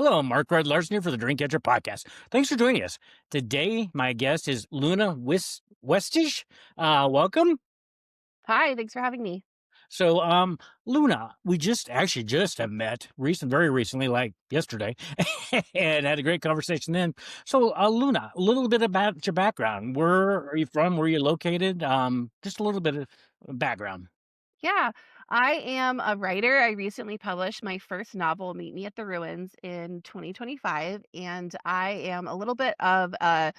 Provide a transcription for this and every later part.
Hello, Mark Larsen here for the Drink Catcher podcast. Thanks for joining us. Today, my guest is Luna Westish. Welcome. Hi, thanks for having me. Luna, we just have met very recently, like yesterday, and had a great conversation then. Luna, a little bit about your background. Where are you from? Where are you located? Just a little bit of background. Yeah, I am a writer. I recently published my first novel, Meet Me at the Ruins, in 2025, and I am a little bit of a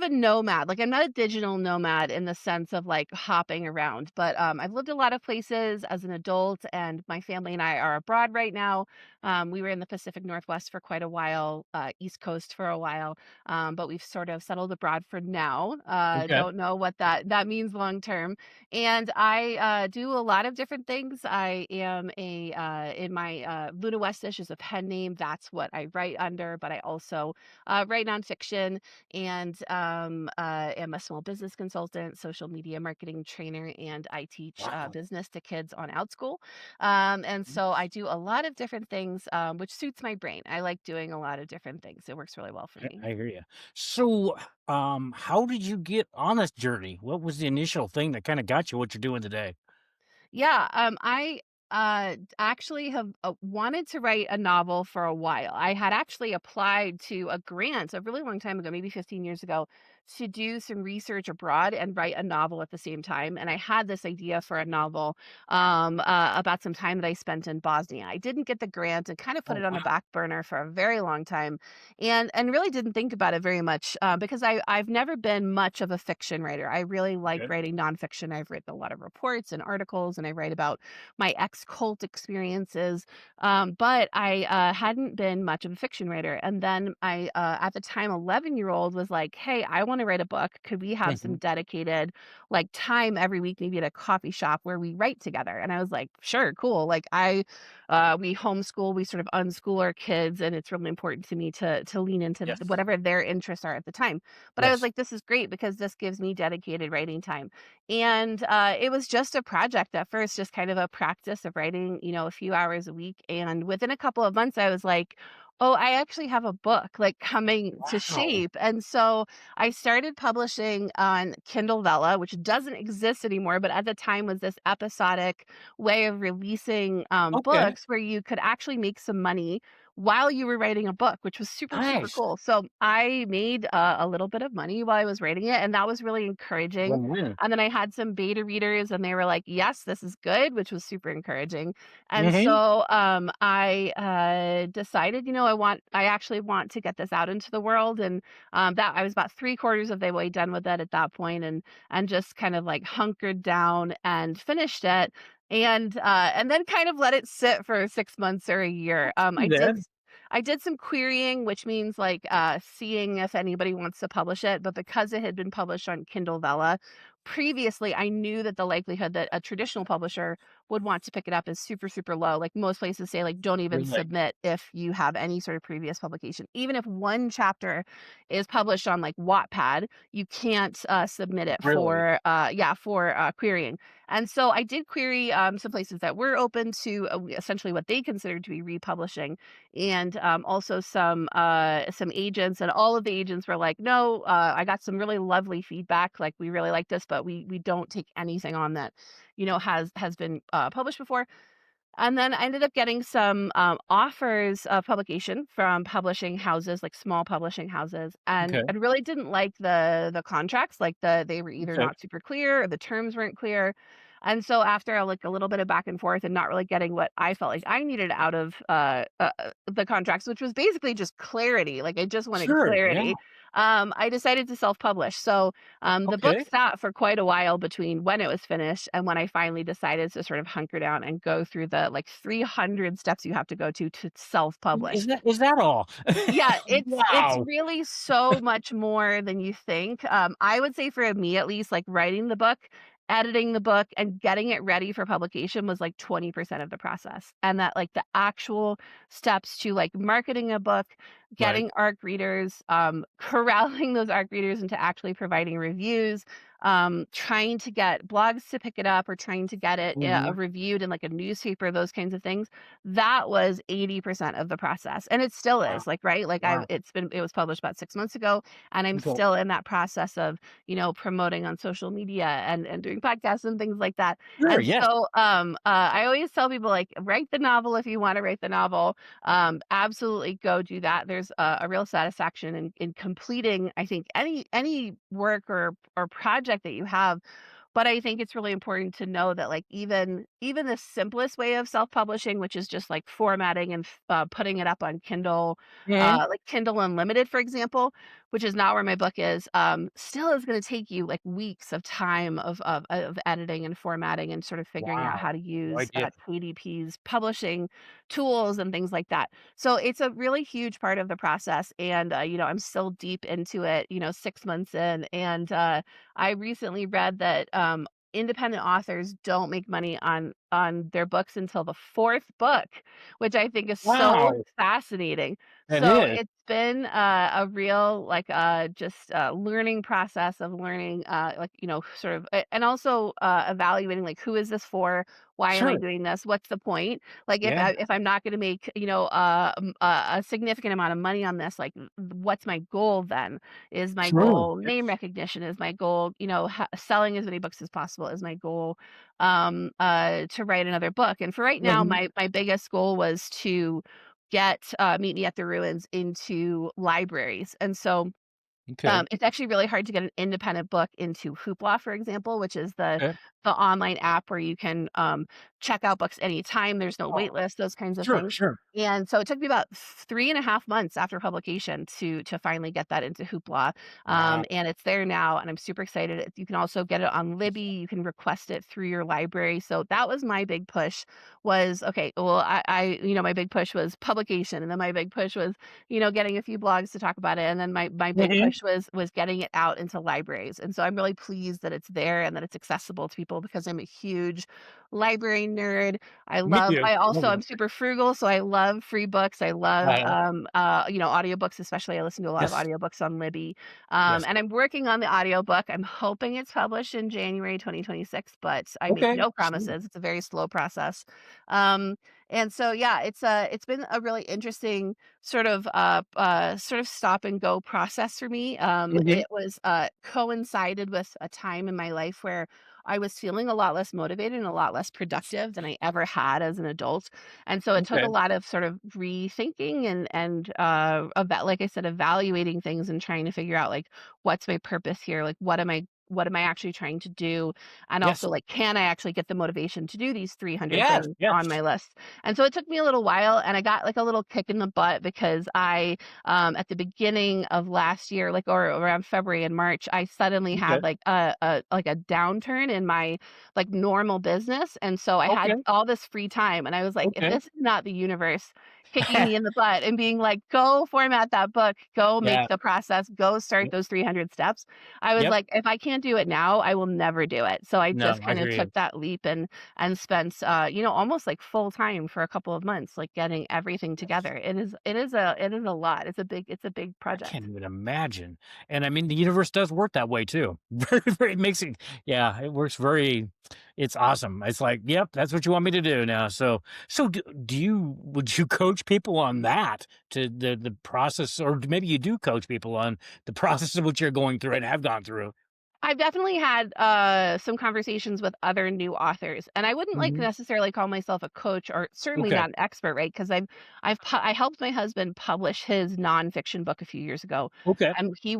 nomad. Like I'm not a digital nomad in the sense of like hopping around, but I've lived a lot of places as an adult, and my family and I are abroad right now. We were in the Pacific Northwest for quite a while, East Coast for a while, but we've sort of settled abroad for now. Okay. Don't know what that means long term. And I do a lot of different things. I am in my Luna Westish is a pen name. That's what I write under. But I also write nonfiction and am a small business consultant, social media marketing trainer, and I teach Wow. business to kids on OutSchool. And so I do a lot of different things, which suits my brain. I like doing a lot of different things. It works really well for me. I hear you. How did you get on this journey? What was the initial thing that kind of got you what you're doing today? Yeah, I actually have wanted to write a novel for a while. I had actually applied to a grant a really long time ago, maybe 15 years ago, to do some research abroad and write a novel at the same time. And I had this idea for a novel about some time that I spent in Bosnia. I didn't get the grant and kind of put Oh, it on a wow. back burner for a very long time, and really didn't think about it very much because I've never been much of a fiction writer. I really like Good. writing nonfiction. I've written a lot of reports and articles, and I write about my ex cult experiences. But I hadn't been much of a fiction writer. And then at the time, 11-year-old was like, hey, I want to write a book. Could we have some Mhm. dedicated like time every week, maybe at a coffee shop where we write together? And I was like, sure, cool. We homeschool, we sort of unschool our kids, and it's really important to me to lean into Yes. whatever their interests are at the time. But I was Yes. like, this is great because this gives me dedicated writing time. And it was just a project at first, just kind of a practice of writing, a few hours a week. And within a couple of months, I was like, oh, I actually have a book like coming to Wow. shape. And so I started publishing on Kindle Vella, which doesn't exist anymore, but at the time was this episodic way of releasing Okay. books where you could actually make some money while you were writing a book, which was super, super Nice. cool. So I made a little bit of money while I was writing it, and that was really encouraging. Win-win. And then I had some beta readers and they were like, "Yes, this is good," which was super encouraging. And Mhm. so, I, decided, I actually want to get this out into the world, and, that I was about 3/4 of the way done with it at that point, and just kind of, like, hunkered down and finished it, and then kind of let it sit for 6 months or a year. Do that. I did some querying, which means, like, seeing if anybody wants to publish it, but because it had been published on Kindle Vella previously, I knew that the likelihood that a traditional publisher would want to pick it up is super, super low. Like, most places say, like, don't even Really? submit if you have any sort of previous publication. Even if one chapter is published on, like, Wattpad, you can't, submit it Really? for querying. And so I did query, some places that were open to, essentially what they considered to be republishing, and also some agents, and all of the agents were like, no, I got some really lovely feedback, like we really like this, but we don't take anything on that has been published before. And then I ended up getting some offers of publication from publishing houses, like small publishing houses, and Okay. I really didn't like the contracts. Like they were either Okay. not super clear or the terms weren't clear. And so after like a little bit of back and forth and not really getting what I felt like I needed out of the contracts, which was basically just clarity. Like I just wanted Sure. Yeah. clarity. I decided to self-publish. So the book Okay. sat for quite a while between when it was finished and when I finally decided to sort of hunker down and go through the like 300 steps you have to go to self-publish. Is that all? Yeah, it's Wow. really so much more than you think. I would say for me at least, like writing the book, editing the book, and getting it ready for publication was like 20% of the process. And that like the actual steps to like marketing a book, Right. getting ARC readers, corralling those ARC readers into actually providing reviews, trying to get blogs to pick it up or trying to get it Mhm. reviewed in like a newspaper, those kinds of things. That was 80% of the process. And it still Wow. is, like, right? Like Wow. it was published about 6 months ago, and I'm Okay. still in that process of, promoting on social media and doing podcasts and things like that. Sure, And yes. so I always tell people, like, write the novel if you want to write the novel. Absolutely go do that. There's a real satisfaction in completing, I think, any work or project that you have. But I think it's really important to know that, like, even the simplest way of self-publishing, which is just like formatting and putting it up on Kindle, Mhm. like Kindle Unlimited, for example, which is not where my book is, still is going to take you like weeks of time of editing and formatting and sort of figuring out Wow. how to No use idea. KDP's publishing tools and things like that. So it's a really huge part of the process, and I'm still deep into it, 6 months in, and I recently read that independent authors don't make money on their books until the fourth book, which I think is so Wow. fascinating. It So is. it's been a real, like, just learning process of learning, like, sort of, and also evaluating, like, who is this for? Why am I Sure. doing this? What's the point? Like, Yeah. if I'm not going to make, a significant amount of money on this, like, what's my goal then? Is my True. goal name Yes. recognition? Is my goal, selling as many books as possible? Is my goal to write another book? And for right now, Mhm. my biggest goal was to get Meet Me at the Ruins into libraries. And so Okay. it's actually really hard to get an independent book into Hoopla, for example, which is Okay. the online app where you can check out books anytime. There's no wait Oh, list, those kinds of sure, things. sure. And so it took me about 3.5 months after publication to finally get that into Hoopla, Wow. and it's there now, and I'm super excited. You can also get it on Libby. You can request it through your library. So that was my big push. Was okay. Well, my big push was publication, and then my big push was getting a few blogs to talk about it. And then my big Mhm. push was getting it out into libraries. And so I'm really pleased that it's there and that it's accessible to people because I'm a huge library nerd. Me too. I Love also it. am super frugal, so I love free books. I love Uh-huh. audiobooks, especially. I listen to a lot of Yes. audiobooks on Libby. Yes. And I'm working on the audiobook. I'm hoping it's published in January 2026, but I make Okay. no Sure. promises. It's a very slow process. Um, and so yeah, it's been a really interesting sort of stop and go process for me. Mhm. It was coincided with a time in my life where I was feeling a lot less motivated and a lot less productive than I ever had as an adult. And so it took a Okay. lot of sort of rethinking and about, like I said, evaluating things and trying to figure out, like, what's my purpose here? Like, what am I actually trying to do? And Yes. also, like, can I actually get the motivation to do these 300 Yes. things Yes. on my list? And so it took me a little while, and I got like a little kick in the butt because at the beginning of last year, like, or around February and March, I suddenly Okay. had like a downturn in my like normal business. And so I Okay. had all this free time, and I was like, if Okay. this is not the universe kicking me in the butt and being like, go format that book, go make Yeah. the process, go start Yep. those 300 steps. I was Yep. like, if I can't do it now, I will never do it. So I No, just I kind of hear you. took that leap and spent almost like full time for a couple of months, like getting everything Yes. together. It is a lot. It's a big I can't project. even imagine. And I mean, the universe does work that way too. Very, very, it makes it, yeah, it works very, it's awesome. It's like, yep, that's what you want me to do now. So would you coach people on that to the process, or maybe you do coach people on the process of what you're going through and have gone through? I've definitely had some conversations with other new authors, and I wouldn't like Mhm. necessarily call myself a coach or certainly Okay. not an expert, right? Because I helped my husband publish his nonfiction book a few years ago, Okay. and we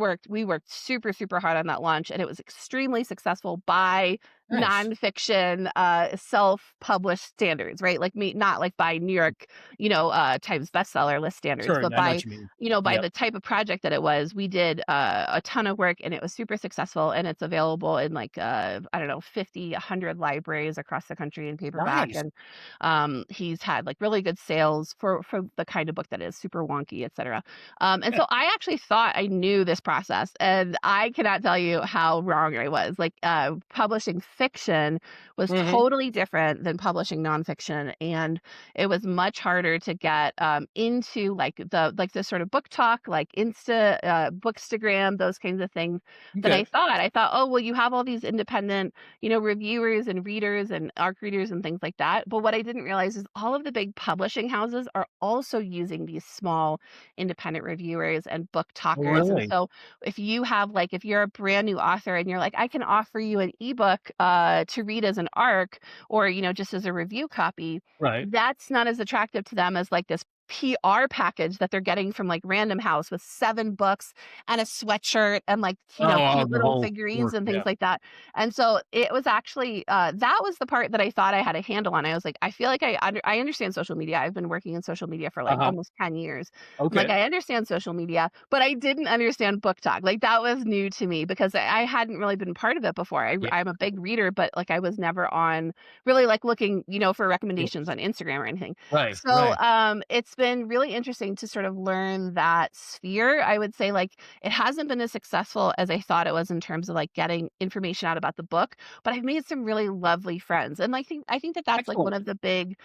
worked super super hard on that launch, and it was extremely successful by Nice. nonfiction self published standards, right? Like me, not like by New York Times bestseller list standards, Sure. but I know by what you mean. by Yep. the type of project that it was. We did a ton of work, and it was super successful, and it's available in like I don't know, 50, 100 libraries across the country in paperback. Nice. And he's had like really good sales for the kind of book that is super wonky, etc. And Yeah. so I actually thought I knew this process, and I cannot tell you how wrong I was. Like publishing fiction was Mhm. totally different than publishing nonfiction, and it was much harder to get into like the sort of book talk, like Bookstagram, those kinds of things than I Okay. thought. I thought, oh well, you have all these independent, reviewers and readers and ARC readers and things like that. But what I didn't realize is all of the big publishing houses are also using these small independent reviewers and book Oh, talkers. And really? so if you're a brand new author and you're like, I can offer you an ebook to read as an ARC or, just as a review copy, Right. that's not as attractive to them as like this PR package that they're getting from like Random House with 7 books and a sweatshirt and like, Oh, cute the little whole figurines work, and things yeah. like that. And so it was actually that was the part that I thought I had a handle on. I was like, I feel like I understand social media. I've been working in social media for like Uh-huh. almost 10 years. I'm like, Okay. I understand social media, but I didn't understand book talk. Like that was new to me because I hadn't really been part of it before. Yeah. I'm a big reader, but like I was never on really like looking, for recommendations It's on Instagram or anything. right, So right. it's been really interesting to sort of learn that sphere. I would say like it hasn't been as successful as I thought it was in terms of like getting information out about the book, but I've made some really lovely friends. And I think that that's like one Excellent. of the big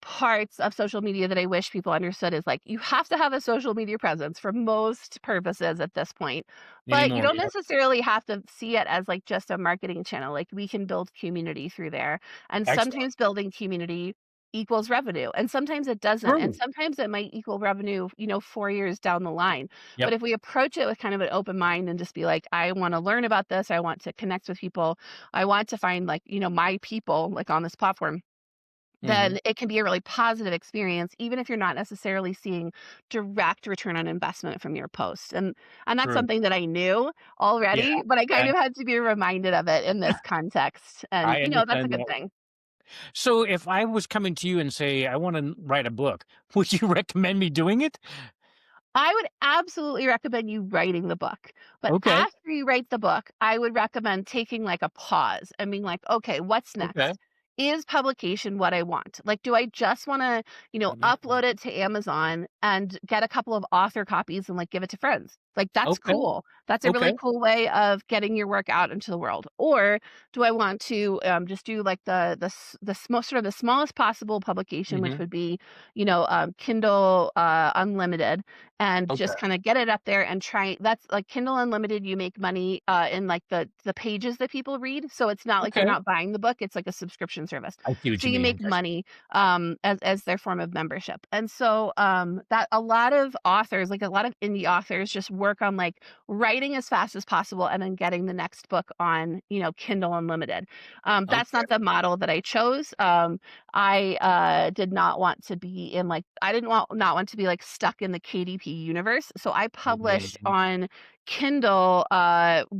parts of social media that I wish people understood is like you have to have a social media presence for most purposes at this point. But you Anymore, don't yep. necessarily have to see it as like just a marketing channel. Like we can build community through there. And Excellent. sometimes building community equals revenue and sometimes it doesn't. And True. sometimes it might equal revenue, 4 years down the line. But Yep. if we approach it with kind of an open mind and just be like, I want to learn about this, I want to connect with people, I want to find like, my people like on this platform, Mhm. then it can be a really positive experience, even if you're not necessarily seeing direct return on investment from your post. And that's True. something that I knew Yeah, already, but I kind yeah. of had to be reminded of it in this context. And, I that's a understand good that. thing. So if I was coming to you and say, "I wanna write a book," would you recommend me doing it? I would absolutely recommend you writing the book. But Okay, after you write the book, I would recommend taking like a pause and being like, okay, what's okay. next? Is publication what I want? Like, do I just want to, Mhm. upload it to Amazon and get a couple of author copies and like give it to friends? Like, that's Okay, cool. That's a really okay, cool way of getting your work out into the world. Or do I want to just do like sort of the smallest possible publication, which mhm, would be, Kindle Unlimited, and okay, just kinda get it up there and try that's like Kindle Unlimited, you make money, in, like, the pages that people read, so it's not like you're okay. not buying the book, it's like a subscription service. I see what So you you mean, make yes. money, as their form of membership, and so, that a lot of authors, like, a lot of indie authors just work on, like, writing as fast as possible and then getting the next book on, Kindle Unlimited. That's Okay, not the model that I chose. I did not want to be in like I didn't want not want to be like stuck in the KDP universe. So I published yeah, on Kindle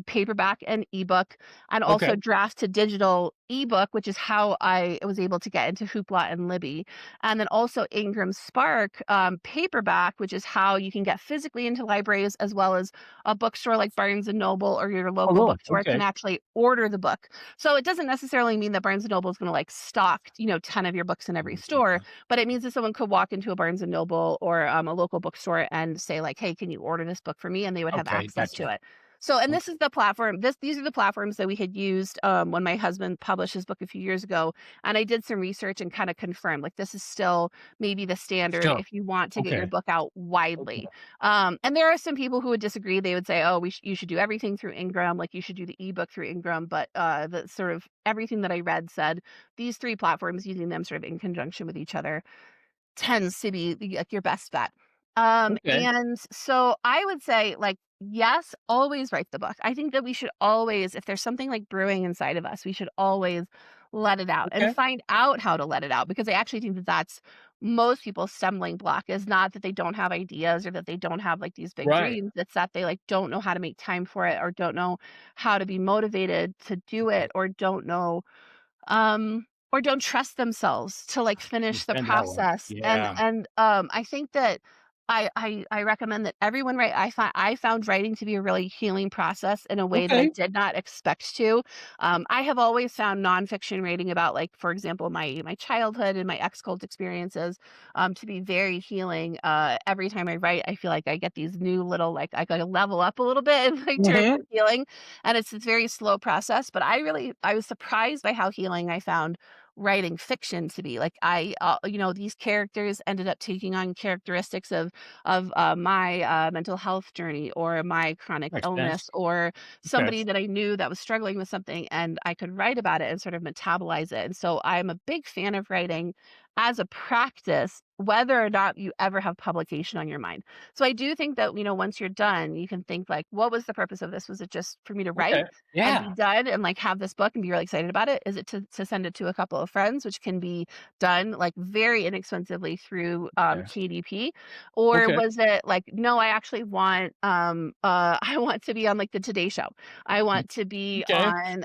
paperback and ebook and okay, also draft to digital ebook, which is how I was able to get into Hoopla and Libby. And then also Ingram Spark paperback, which is how you can get physically into libraries as well as a bookstore like Barnes and Noble or your oh, local really? bookstore can Okay. actually order the book. So it doesn't necessarily mean that Barnes& and Noble is gonna, like, stock, 10 of your books in every store, Mhm. but it means that someone could walk into a Barnes& and Noble or, a local bookstore and say, like, "Hey, can you order this book for me?" And they would have Okay, access to gotcha. it. So and this Okay, is the platform these are the platforms that we had used, when my husband published his book a few years ago, and I did some research and kinda confirmed, like, this is still maybe the standard sure, if you want to get your okay, book out okay, widely. And there are some people who would disagree. They would say, "Oh, you should do everything through Ingram, like, you should do the ebook through Ingram," but, the sort of everything that I read said these 3 platforms, using them sort of in conjunction with each other tends to be like your best bet. okay, And so I would say like, yes, always write the book. I think that we should always, if there's something like brewing inside of us, we should always let it out and okay, find out how to let it out because I actually think that that's most people's stumbling block is not that they don't have ideas or that they don't have like these big right. dreams. It's that they like don't know how to make time for it or don't know how to be motivated to do it or don't trust themselves to, like, finish the Understand that one. process, Yeah, I think that I recommend that everyone write. I found writing to be a really healing process in a way that I Okay. did not expect to. I have always found nonfiction writing about, like, for example, my childhood and my ex-cult experiences, to be very healing. Every time I write, I feel like I get these new little, like, I gotta level up a little bit in like terms Mhm. of healing, and it's a very slow process. But I was surprised by how healing I found writing fiction to be. Like, these characters ended up taking on characteristics of my mental health journey, or my chronic Makes sense. illness, or Okay. somebody that I knew that was struggling with something, and I could write about it and sort of metabolize it. And so I'm a big fan of writing as a practice, whether or not you ever have publication on your mind. So I do think that, once you're done, you can think like, what was the purpose of this? Was it just for me to Okay. write and be Yeah. done and like have this book and be really excited about it? Is it to send it to a couple of friends, which can be done like very inexpensively through Okay. KDP? Or Okay. was it like, no, I actually want I want to be on like the Today Show. I Mm, want to be okay. on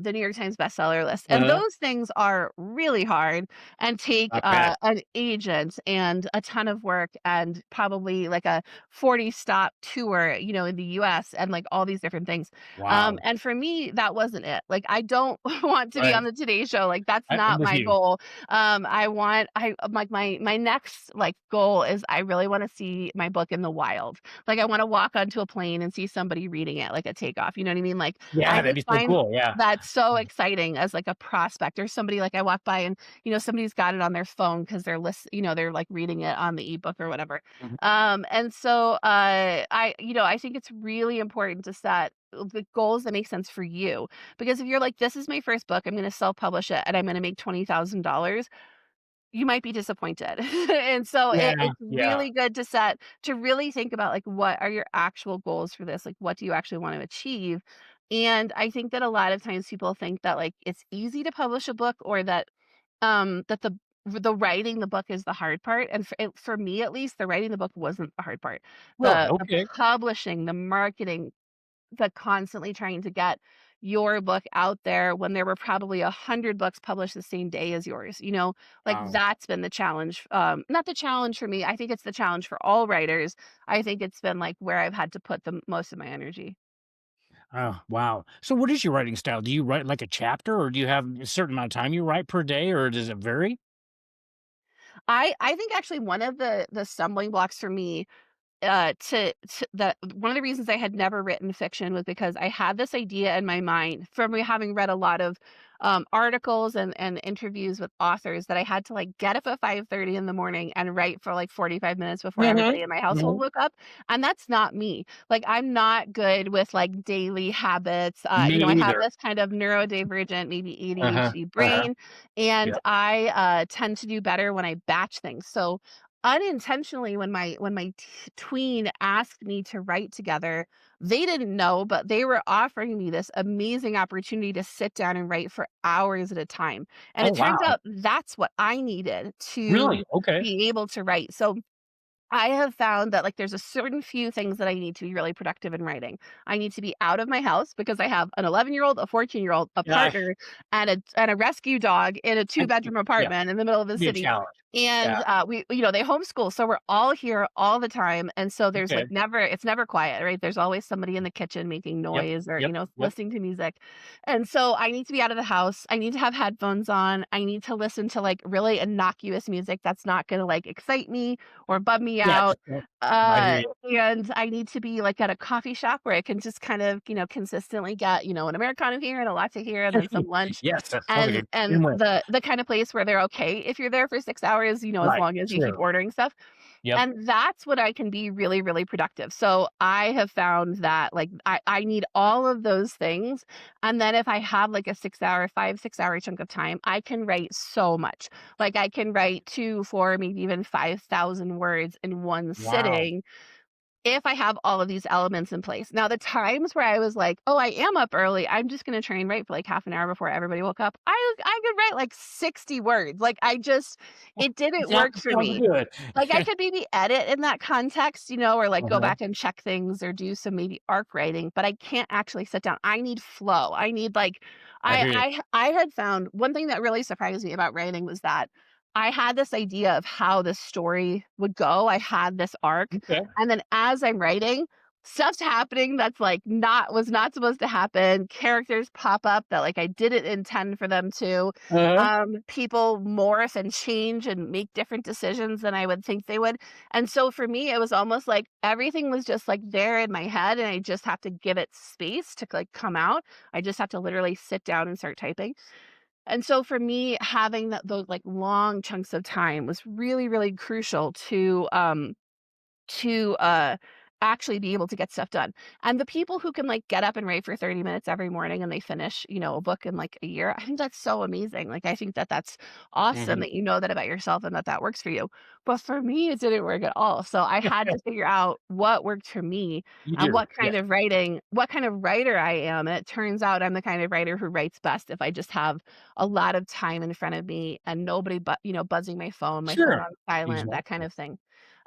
the New York Times bestseller list. And Uh-huh. those things are really hard and take Not bad. an agent and a ton of work, and probably like a 40 stop tour, in the US, and like all these different things. Wow. And for me, that wasn't it. Like, I don't want to be on Right. the Today Show. Like, that's I'm not with my you. goal. I like my next like goal is I really want to see my book in the wild. Like, I want to walk onto a plane and see somebody reading it like a takeoff. You know what I mean? Like, Yeah, I that'd just be so find cool. Yeah. that so exciting as like a prospect, or somebody like I walk by and somebody's got it on their phone because they're like reading it on the ebook or whatever. Mhm. And so I think it's really important to set the goals that make sense for you, because if you're like, this is my first book, I'm going to self-publish it and I'm going to make $20,000, you might be disappointed. And so Yeah. it's Yeah. really good to really think about, like, what are your actual goals for this? Like, what do you actually want to achieve? And I think that a lot of times people think that, like, it's easy to publish a book, or that the writing the book is the hard part. And for me, at least, the writing the book wasn't the hard part. Really? The Okay. publishing, the marketing, the constantly trying to get your book out there when there were probably 100 books published the same day as yours, like, Wow. that's been the challenge. Not the challenge for me. I think it's the challenge for all writers. I think it's been like where I've had to put the most of my energy. Oh, wow. So what is your writing style? Do you write like a chapter, or do you have a certain amount of time you write per day, or does it vary? I think actually one of the stumbling blocks for me, to that one of the reasons I had never written fiction was because I had this idea in my mind from having read a lot of articles and interviews with authors, that I had to like get up at 5:30 in the morning and write for like 45 minutes before Mhm. everybody in my household Mhm. woke up. And that's not me. Like, I'm not good with like daily habits. Me I have either. this kind of neurodivergent, maybe Uh-huh. ADHD Uh-huh. brain, and Yeah. I tend to do better when I batch things. So unintentionally, when my tween asked me to write together, they didn't know, but they were offering me this amazing opportunity to sit down and write for hours at a time. And Oh, it turns wow. out that's what I needed Really? to Okay. be able to write. So I have found that, like, there's a certain few things that I need to be really productive in writing. I need to be out of my house because I have an 11-year-old, a 14-year-old, a Yeah. partner, and a rescue dog in a I two-bedroom yeah, apartment in the middle of the be a city. challenge. Yeah. And they homeschool, so we're all here all the time. And so there's like Okay. it's never quiet, right? There's always somebody in the kitchen making Yep. noise, or, Yep. Yep. listening to music. And so I need to be out of the house. I need to have headphones on. I need to listen to like really innocuous music that's not going to like excite me or bum me Yes. out. Yep. I hear you. And I need to be like at a coffee shop where I can just kind of, consistently get, an Americano here and a latte here and then some lunch. Yes, that sounds like And a and win-win. the kind of place where they're okay if you're there for 6 hours, as Right. long as you keep True. ordering stuff. Yep. And that's what I can be really, really productive. So I have found that, like, I need all of those things. And then if I have like a 6 hour, 6 hour chunk of time, I can write so much. Like, I can write 2, 4, maybe even 5,000 words in one Wow. sitting if I have all of these elements in place. Now, the times where I was like, "Oh, I am up early. I'm just gonna try and write for like half an hour before everybody woke up." I could write like 60 words. Like, it didn't work for Sounds me. good. Like, I could maybe edit in that context, or like go Uh-huh. back and check things or do some maybe arc writing, but I can't actually sit down. I need flow. I need like I hear you. I had found one thing that really surprised me about writing was that I had this idea of how the story would go. I had this arc, Okay. and then as I'm writing, stuff's happening that's, like, not supposed to happen. Characters pop up that, like, I didn't intend for them to. Uh-huh. People morph and change and make different decisions than I would think they would, and so for me, it was almost like everything was just, like, there in my head, and I just have to give it space to, like, come out. I just have to literally sit down and start typing. And so for me, having those, like, long chunks of time was really, really crucial to actually be able to get stuff done. And the people who can, like, get up and write for 30 minutes every morning and they finish, a book in, like, a year, I think that's so amazing. Like, I think that that's awesome Mhm. that you know that about yourself and that that works for you. But for me, it didn't work at all. So I had to figure out what worked for me You and do. Yeah. what kind of writer I am. And it turns out I'm the kind of writer who writes best if I just have a lot of time in front of me and nobody but, buzzing my phone Sure. on silent, that kind Exactly. of thing.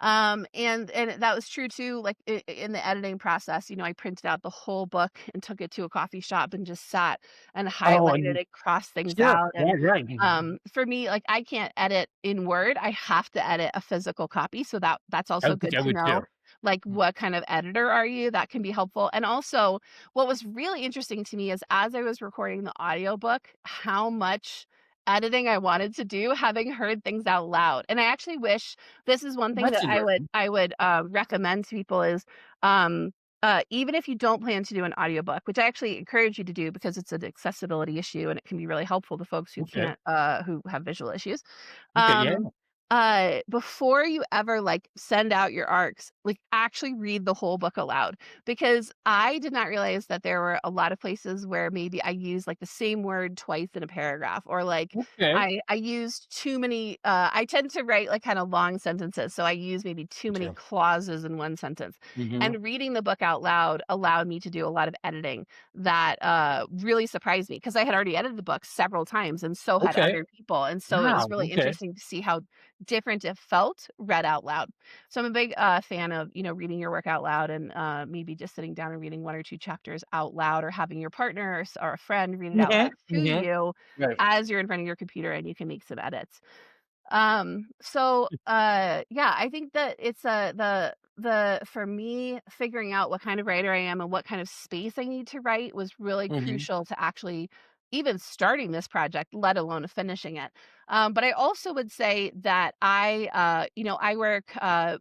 And that was true too, like, in the editing process, I printed out the whole book and took it to a coffee shop and just sat and Oh, highlighted and and crossed things sure. out, and, Right, right. Mhm. for me, like, I can't edit in Word, I have to edit a physical copy, so that's I also would think good I to would know, too. like, Mm. what kind of editor are you? That can be helpful, and also, what was really interesting to me is as I was recording the audiobook, how much editing I wanted to do having heard things out loud, and I actually wish this is one thing That's that interesting. I would, recommend to people is, um, even if you don't plan to do an audiobook, which I actually encourage you to do because it's an accessibility issue and it can be really helpful to folks Okay. who have visual issues. Okay, yeah. Um, before you ever, like, send out your arcs, like, actually read the whole book aloud, because I did not realize that there were a lot of places where maybe I used, like, the same word twice in a paragraph, or, like, Okay. I used too many, I tend to write, like, kinda long sentences, so I use maybe too Me many too. clauses in one sentence, Mhm. and reading the book out loud allowed me to do a lot of editing that, really surprised me because I had already edited the book several times and so had Okay. other people, and so it was Wow, really okay. interesting to see how different it felt read out loud. So I'm a big, fan of, reading your work out loud and, maybe just sitting down and reading 1 or 2 chapters out loud or having your partner or a friend read it out Mhm, loud to mhm. you Right. as you're in front of your computer and you can make some edits. Yeah, I think that it's, the for me, figuring out what kind of writer I am and what kind of space I need to write was really Mhm. crucial to actually even starting this project, let alone finishing it. But I also would say that I work,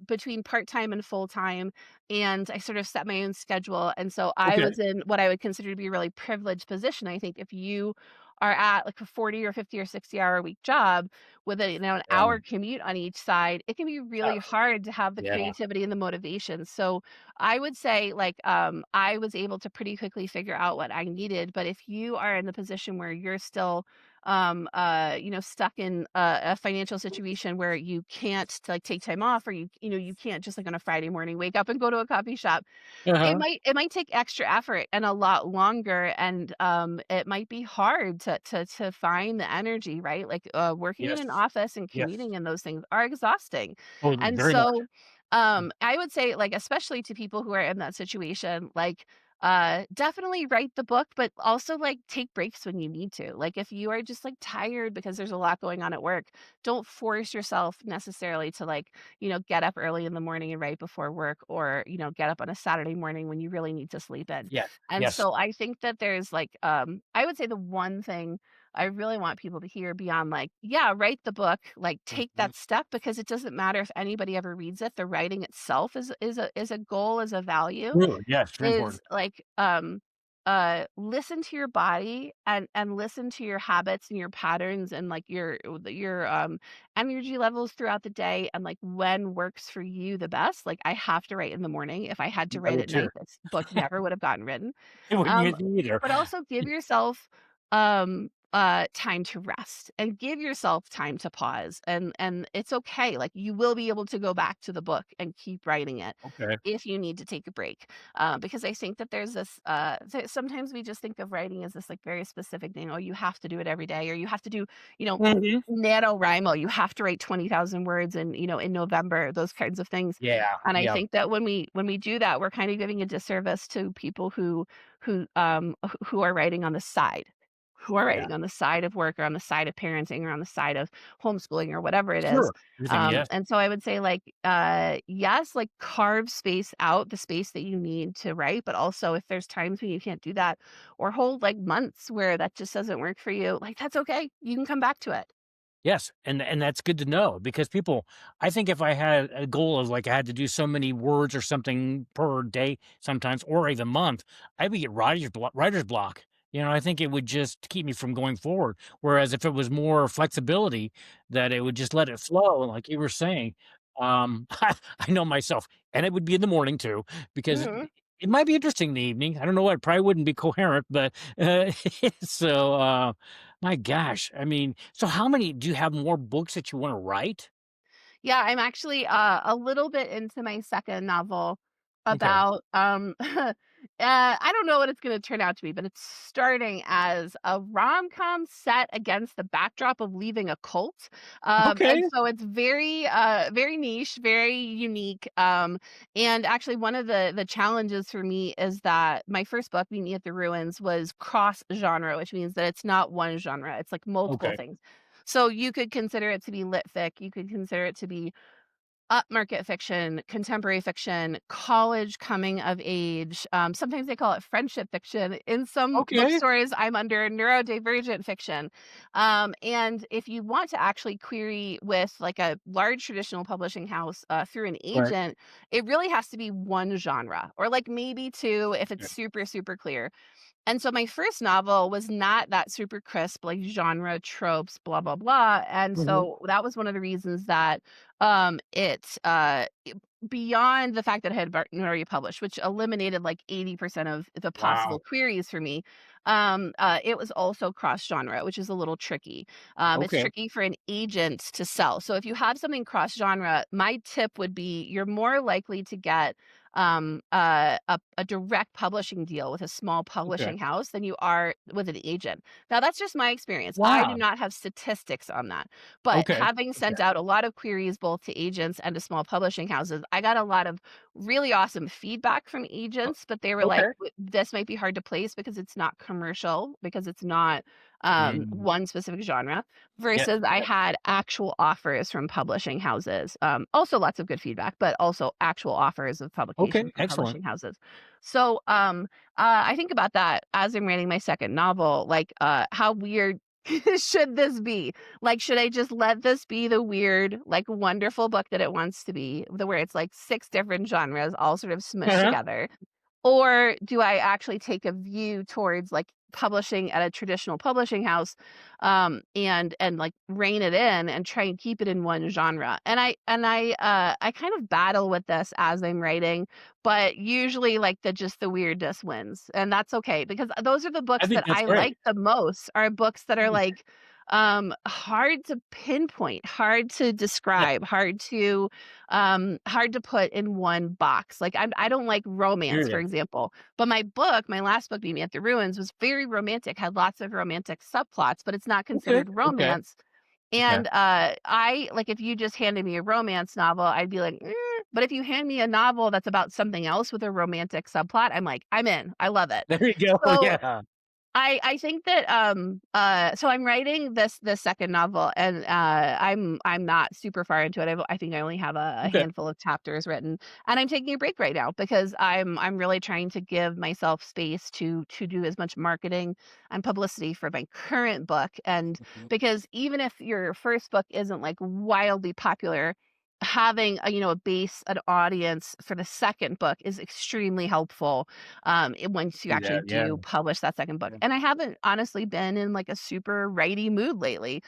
between part-time and full-time, and I sort of set my own schedule, and so I Okay. was in what I would consider to be a really privileged position. I think if you are at, like, a 40 or 50 or 60-hour a week job, with an Yeah. hour commute on each side, it can be really Tough. hard to have the Yeah. creativity and the motivation. So I would say, like, I was able to pretty quickly figure out what I needed. But if you are in the position where you're still, stuck in a financial situation where you can't, like, take time off, or you can't just, like, on a Friday morning wake up and go to a coffee shop, Uh-huh. it might take extra effort and a lot longer, and, it might be hard to find the energy, right? Like, working in an Yes. office and Yes. commuting and those things are exhausting, Oh, and very much. so, I would say, like, especially to people who are in that situation, like, definitely write the book, but also, like, take breaks when you need to. Like, if you are just, like, tired because there's a lot going on at work, don't force yourself necessarily to, like, get up early in the morning and write before work, or, get up on a Saturday morning when you really need to sleep in. Yes. And Yes. so I think that there's, like, I would say the one thing I really want people to hear beyond, like, yeah, write the book, like, take Mhm. that step, because it doesn't matter if anybody ever reads it. The writing itself is a goal, is a value, True. Yes, very is important. like, listen to your body and listen to your habits and your patterns and, like, your energy levels throughout the day, and, like, when works for you the best. Like, I have to write in the morning. If I had to I write would at too. night, this book never would have gotten written. It wouldn't Um, get me either. but also give yourself, time to rest and give yourself time to pause, and it's okay. Like, you will be able to go back to the book and keep writing it Okay. if you need to take a break. Because I think that there's this, sometimes we just think of writing as this, like, very specific thing. Oh, you have to do it every day, or you have to do, you know, Mhm. NaNoWriMo, you have to write 20,000 words in November, those kinds of things. Yeah. And I Yeah. think that when we do that, we're kind of giving a disservice to people who are writing on the side. who are Yeah. writing on the side of work or on the side of parenting or on the side of homeschooling or whatever it is. Sure. Everything, yes. And so I would say like, yes, like carve space out, the space that you need to write, but also if there's times when you can't do that or hold like months where that just doesn't work for you, like that's okay. You can come back to it. Yes, and that's good to know because people I think if I had a goal of, like, I had to do so many words or something per day sometimes or even month, I would get writer's block. I think it would just keep me from going forward, whereas if it was more flexibility that it would just let it flow, like you were saying, I know myself, and it would be in the morning too, because Mhm. it might be interesting in the evening. I don't know what, probably wouldn't be coherent, but, so, my gosh, I mean, so how many do you have more books that you wanna write? Yeah, I'm actually, a little bit into my second novel Okay. about, I don't know what it's gonna turn out to be, but it's starting as a rom-com set against the backdrop of leaving a cult, and Okay, so it's very, very niche, very unique, and actually one of the challenges for me is that my first book, Meet Me at the Ruins, was cross-genre, which means that it's not one genre, it's, like, multiple okay, things. So you could consider it to be lit fic, you could consider it to be upmarket fiction, contemporary fiction, college coming of age. Sometimes they call it friendship fiction. In some okay, bookstores, I'm under neurodivergent fiction. And if you want to actually query with like a large traditional publishing house through an right, agent, it really has to be one genre or like maybe two if it's yeah. super, super clear. And so my first novel was not that super crisp, like genre tropes, blah, blah, blah. And Mhm. so that was one of the reasons that beyond the fact that I had already published, which eliminated like 80% of the possible Wow, queries for me, it was also cross genre, which is a little tricky. It's okay, tricky for an agent to sell. So if you have something cross genre, my tip would be you're more likely to get a direct publishing deal with a small okay. publishing house than you are with an agent. Now, that's just my experience. I do Wow, not have statistics on that. But okay, having okay, sent out a lot of queries both to agents and to small publishing houses, I got a lot of really awesome feedback from o agents, but they were like, okay. This might be hard to place because it's not commercial, because it's not Mm, one specific genre." yes, Versus I yes, had actual offers from publishing houses. Also lots of good feedback, but also actual offers of publication okay, from excellent. publishing houses. So I think about that as I'm writing my second novel, like how weird should this be? Like, should I just let this be the weird, like, wonderful book that it wants to be, where it's like six different genres all sort of smushed Uh-huh, together? Or do I actually take a view towards, like, publishing at a traditional publishing house, and, like, rein it in and try and keep it in one genre? I kind of battle with this as I'm writing, but usually, like, the weirdness wins, and that's okay because those are the I books think that that's I great. like the most, are books that are, Yeah, like, hard to pinpoint, hard to yeah, describe, hard to put in one box. Like I don't like hear romance, for ya. example, but my book, my last book, Meet Me at the Ruins, was very romantic, had lots of romantic subplots, but it's not Okay, considered okay, romance. okay. And I like if you just handed me a romance novel, I'd be like, but if you hand me a novel that's about something else with a romantic subplot, I'm like, I'm in. I love it. There you go, So yeah, I think that, so I'm writing this second novel and, I'm not super far into it. I think I only have a okay, handful of chapters written, and I'm taking a break right now because I'm really trying to give myself space to do as much marketing and publicity for my current book, and mhm, because even if your first book isn't, like, wildly popular, having a base, an audience for the second book is extremely helpful once you see actually that, yeah, do publish that second book. yeah, And I haven't honestly been in like a super writey mood lately,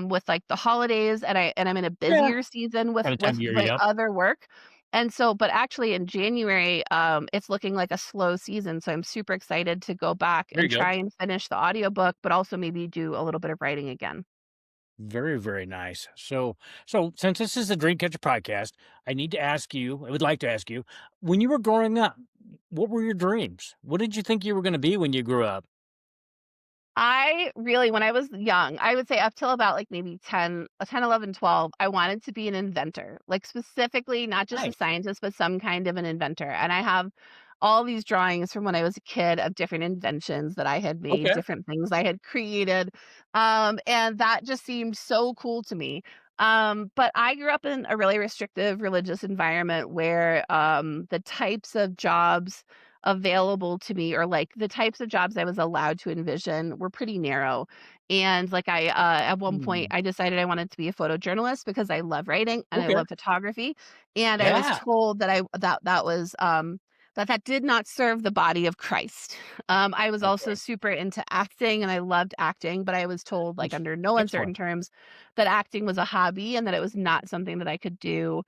with like the holidays, and I'm in a yeah, busier season kinda time with of year, my yep, other work. And so, but actually in January, it's looking like a slow season. So I'm super excited to go back there you and go. try and finish the audiobook, but also maybe do a little bit of writing again. Very, very nice. So since this is a Dreamcatcher podcast, I would like to ask you, when you were growing up, what were your dreams? What did you think you were gonna be when you grew up? I really when I was young, I would say up till about, like, maybe 10, 11, 12, I wanted to be an inventor, like, specifically not just a Nice. scientist, but some kind of an inventor, and I have all these drawings from when I was a kid of different inventions that I had made, Okay. different things I had created, and that just seemed so cool to me. But I grew up in a really restrictive religious environment where, the types of jobs available to me, or like the types of jobs I was allowed to envision, were pretty narrow. And like at one point Mm. I decided I wanted to be a photojournalist because I love writing and I Okay. love photography. And I was Yeah. told that that was that did not serve the body of Christ. I was also Okay. super into acting and I loved acting, but I was told, like, Ex under no uncertain excellent. terms, that acting was a hobby and that it was not something that I could do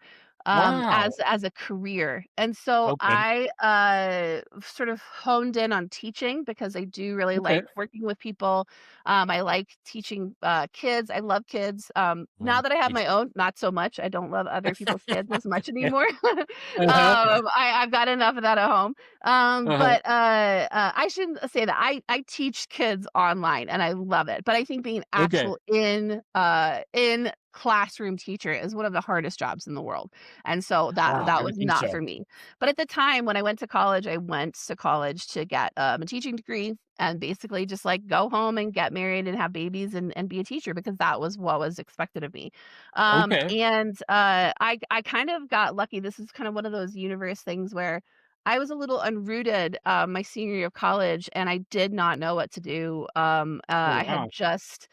Wow. as a career. And so Okay. I sort of honed in on teaching because I do really Okay. like working with people. I like teaching kids. I love kids. Now that I have Me my too. own, not so much. I don't love other people's kids as much Yeah. anymore. Uh-huh. I've got enough of that at home. Uh-huh. But I shouldn't say that. I teach kids online and I love it. But I think being an Okay. actual in classroom teacher is one of the hardest jobs in the world. And so I that would was think not so. for me. But at the time when I went to college to get a teaching degree and basically just like go home and get married and have babies and be a teacher because that was what was expected of me. Okay. I kind of got lucky. This is kind of one of those universe things where I was a little unrooted my senior year of college and I did not know what to do. Oh, I had wow. just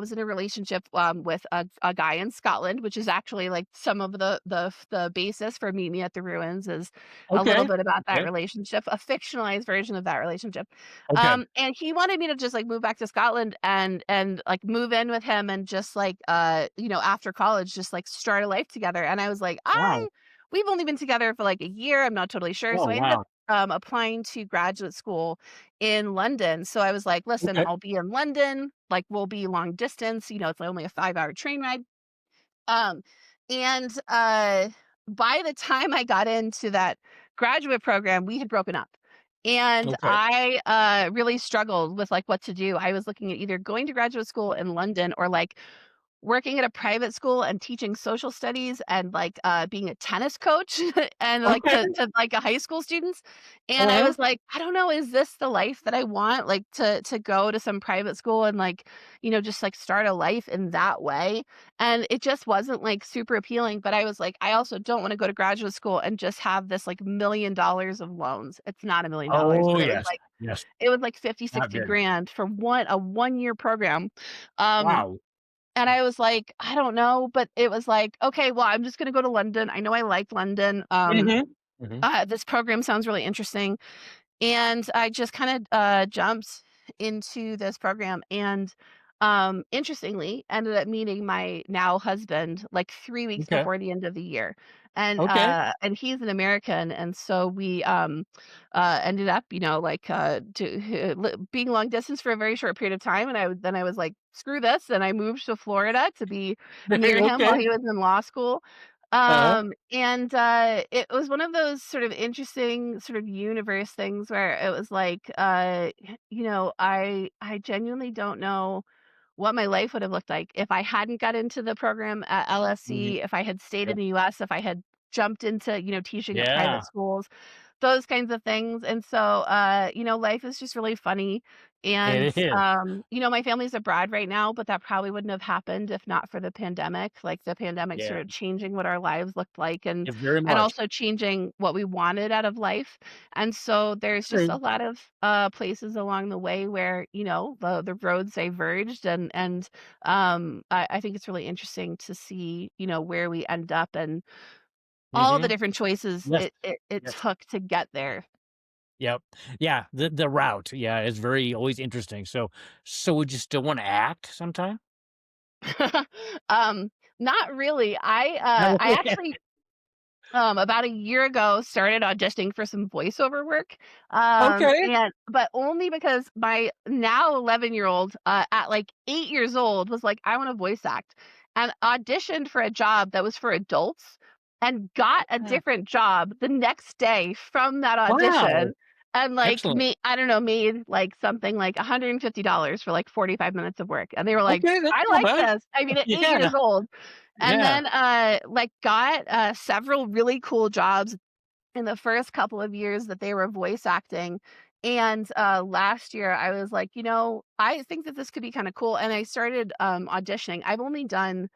was in a relationship with a guy in Scotland, which is actually like some of the basis for Meet Me at the Ruins is a little Okay. bit about that Okay. relationship, a fictionalized version of that relationship. Okay. And he wanted me to just like move back to Scotland and like move in with him and just like after college just like start a life together. And I was like, Wow. we've only been together for like a year. I'm not totally sure. Oh, So I ended up wow. applying to graduate school in London. So I was like, listen, Okay. I'll be in London, like we'll be long distance, it's only a 5-hour train ride. Um, and by the time I got into that graduate program, we had broken up. And Okay. I really struggled with like what to do. I was looking at either going to graduate school in London or like working at a private school and teaching social studies and, like, being a tennis coach and, like, Okay. to, like, a high school students, and I Uh-huh. was like, "I don't know, is this the life that I want?" Like, to go to some private school and, like, just, like, start a life in that way, and it just wasn't, like, super appealing, but I was like, "I also don't wanna go to graduate school and just have this, like, $1,000,000 of loans." It's not $1,000,000, Oh, but yes. Yes. it was, like, 50, Not 60 very. grand for a one-year program, um Wow. and I was like, "I don't know," but it was like, "Okay, well, I'm just gonna go to London. I know I like London. Mhm. Mhm. This program sounds really interesting." And I just kinda, jumped into this program and, interestingly, ended up meeting my now husband, like, 3 weeks Okay. before the end of the year. Okay. And he's an American, and so we, ended up, like, being long distance for a very short period of time, and I was like, "Screw this," and I moved to Florida to be near him while Okay. he was in law school. Uh-huh. It was one of those sort of interesting sort of universe things where it was like, I genuinely don't know what my life would have looked like if I hadn't got into the program at Mhm. LSE, if I had stayed in Yep. the US, if I had jumped into, teaching at Yeah. private schools, those kinds of things. And so, life is just really funny. And, It is. my family's abroad right now, but that probably wouldn't have happened if not for the pandemic. Like the pandemic Yeah. sort of changing what our lives looked like Yeah, very and much. also changing what we wanted out of life. And so there's just a True. lot of places along the way where, the roads diverged and I think it's really interesting to see, where we end up and all the Mhm. different choices Yes. it Yes. took to get there. Yep. Yeah, the route, yeah, is very always interesting. So would you still wanna act sometime? Um, Not really. No. I actually about a year ago, started auditioning for some voiceover work, Okay. and but only because my now 11-year-old, at, like, 8 years old, was like, "I wanna voice act," and auditioned for a job that was for adults and got a Ah, different job the next day from that wow. audition and, like, Excellent. I don't know, made, like, something like $150 for, like, 45 minutes of work, and they were like, Okay, that's "I not like bad. this." I mean, at 8 Yeah. years old. And Yeah. then, like, got, several really cool jobs in the first couple of years that they were voice acting. And last year I was like, I think that this could be kind of cool. And I started auditioning. I've only done,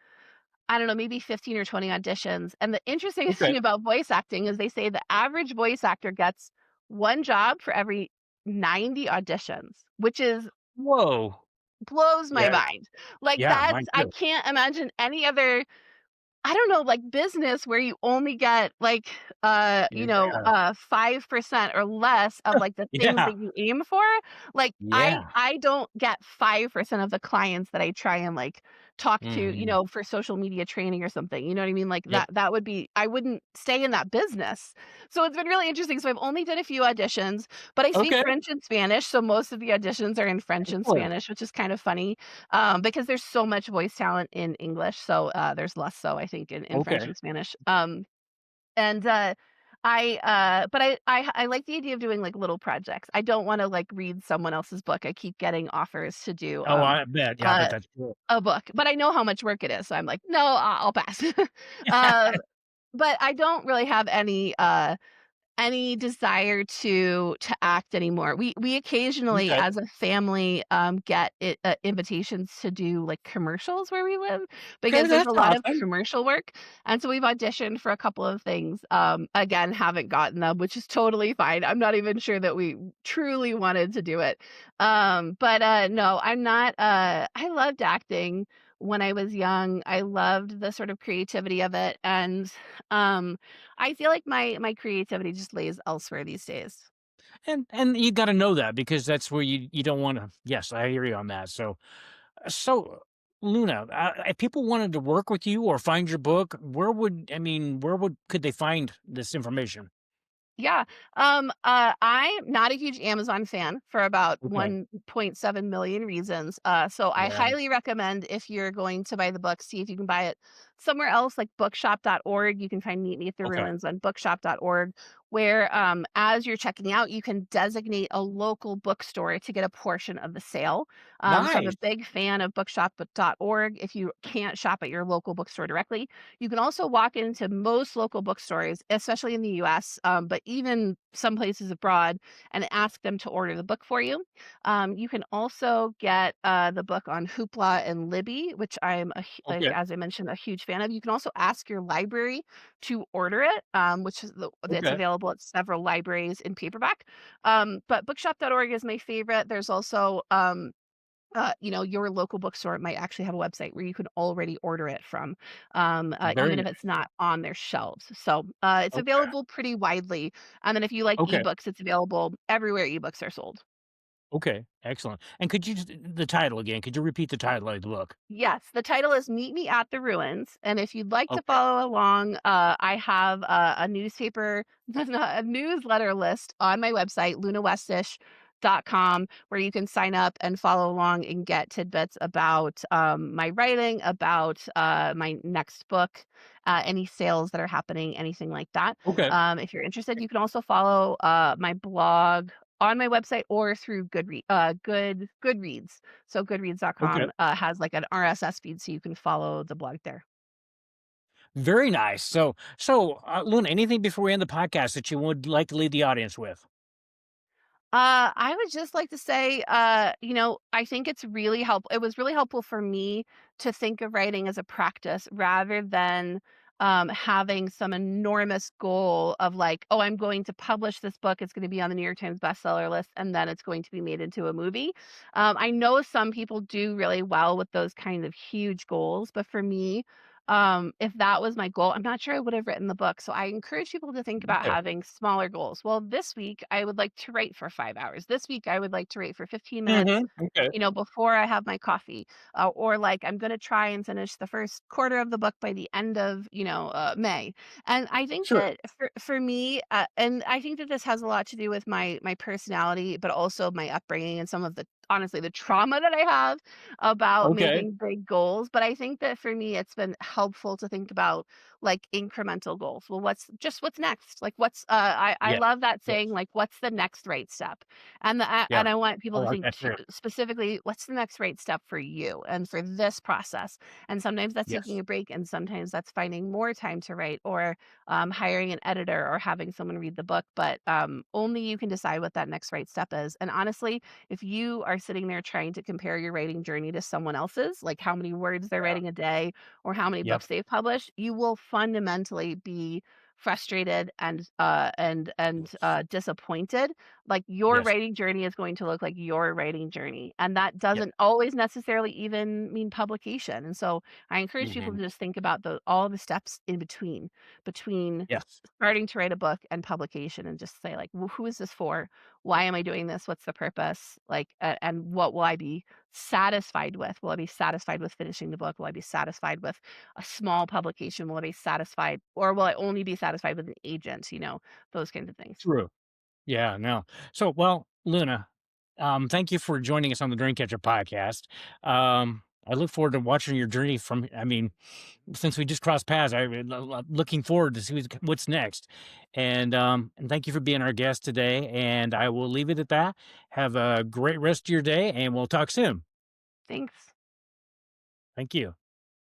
I don't know, maybe 15 or 20 auditions. And the interesting Okay. thing about voice acting is they say the average voice actor gets one job for every 90 auditions, which is Whoa. blows my Yeah. mind. Like Yeah. that's Mine I too. can't imagine any other, I don't know, like, business where you only get, like, Yeah. 5% or less of, like, the things Yeah. that you aim for. Like, I Yeah. I don't get 5% of the clients that I try and, like, talk to, Mhm. for social media training or something, you know what I mean? Like, Yep. that would be, I wouldn't stay in that business. So it's been really interesting. So I've only did a few auditions, but I speak Okay. French and Spanish, so most of the auditions are in French and Excellent. Spanish, which is kind of funny, because there's so much voice talent in English, so, there's less so, I think, in French Okay. and Spanish, and, but I like the idea of doing, like, little projects. I don't wanna, like, read someone else's book. I keep getting offers to do, Oh, I bet. Yeah, I bet uh, that's true. a book, but I know how much work it is, so I'm like, "No, I'll pass." Um, but I don't really have any desire to act anymore. We occasionally, Okay. as a family, get invitations to do, like, commercials where we live, Okay, because there's a that's lot of awesome. commercial work, and so we've auditioned for a couple of things, again, haven't gotten them, which is totally fine. I'm not even sure that we truly wanted to do it. But, no, I'm not, I loved acting when I was young. I loved the sort of creativity of it, and, um I feel like my creativity just lays elsewhere these days. And you gotta know that because that's where you don't wanna yes, I hear you on that. So, Luna, if people wanted to work with you or find your book, where would could they find this information? Yeah. I'm not a huge Amazon fan for about Okay. 1.7 million reasons. So I Yeah. highly recommend, if you're going to buy the book, see if you can buy it somewhere else, like bookshop.org. You can find Meet Me at the Okay. Ruins on bookshop.org, where as you're checking out, you can designate a local bookstore to get a portion of the sale. So I'm a Nice. big fan of bookshop.org if you can't shop at your local bookstore directly. You can also walk into most local bookstores, especially in the US, but even some places abroad, and ask them to order the book for you. You can also get the book on Hoopla and Libby, which I'm, like, Okay. as I mentioned, a huge fan of. You can also ask your library to order it, which is that's Okay. available at several libraries in paperback. But bookshop.org is my favorite. There's also your local bookstore might actually have a website where you can already order it from, Very even if it's nice. not on their shelves. So it's Okay. available pretty widely. And then if you like Okay. ebooks, it's available everywhere ebooks are sold. Okay. Excellent. And could you just the title again? Could you repeat the title of the book? Yes, the title is Meet Me at the Ruins, and if you'd like to Okay. follow along, I have a newspaper a newsletter list on my website, lunawestish.com, where you can sign up and follow along and get tidbits about, my writing, about, my next book, any sales that are happening, anything like that. Okay. If you're interested, you can also follow, my blog on my website or through Goodreads. So Okay. goodreads.com, has, like, an RSS feed so you can follow the blog there. Very nice. Luna, anything before we end the podcast that you would like to leave the audience with? I would just like to say, I think it was really helpful for me to think of writing as a practice rather than having some enormous goal of, like, oh, I'm going to publish this book. It's going to be on the New York Times bestseller list, and then it's going to be made into a movie. I know some people do really well with those kind of huge goals, but for me, if that was my goal, I'm not sure I would have written the book. So I encourage people to think about Okay. having smaller goals. Well, this week I would like to write for 5 hours. This week I would like to write for 15 minutes, Mhm. Okay. before I have my coffee. Or, like, I'm going to try and finish the first quarter of the book by the end of, May. And I think Sure. that for me, and I think that this has a lot to do with my personality, but also my upbringing and some of the, honestly, the trauma that I have about Okay. making big goals. But I think that for me, it's been helpful to think about like incremental goals. Well, what's next? Like I Yes. love that saying, Yes. like, what's the next right step? Yeah. And I want people I to like think that too. specifically, what's the next right step for you and for this process? And sometimes that's taking Yes. a break, and sometimes that's finding more time to write, or hiring an editor or having someone read the book. But only you can decide what that next right step is. And honestly, if you are sitting there trying to compare your writing journey to someone else's, like how many words they're Yeah. writing a day or how many Yep. books they've published, you will fundamentally be frustrated and disappointed. Like, your Yes. writing journey is going to look like your writing journey, and that Yep. doesn't always necessarily even mean publication. And so I encourage people Mhm. to just think about all the steps in between Yes. starting to write a book and publication, and just say, like, who is this for? Why am I doing this? What's the purpose? Like, and what will I be satisfied with? Will I be satisfied with finishing the book? Will I be satisfied with a small publication? Will I be satisfied, or will I only be satisfied with an agent? Those kinds of things. True. Yeah, no. So, well, Luna, thank you for joining us on the Dreamcatcher podcast. I look forward to watching your journey from, I mean, since we just crossed paths, I'm looking forward to see what's next. And thank you for being our guest today. And I will leave it at that. Have a great rest of your day, and we'll talk soon. Thanks. Thank you.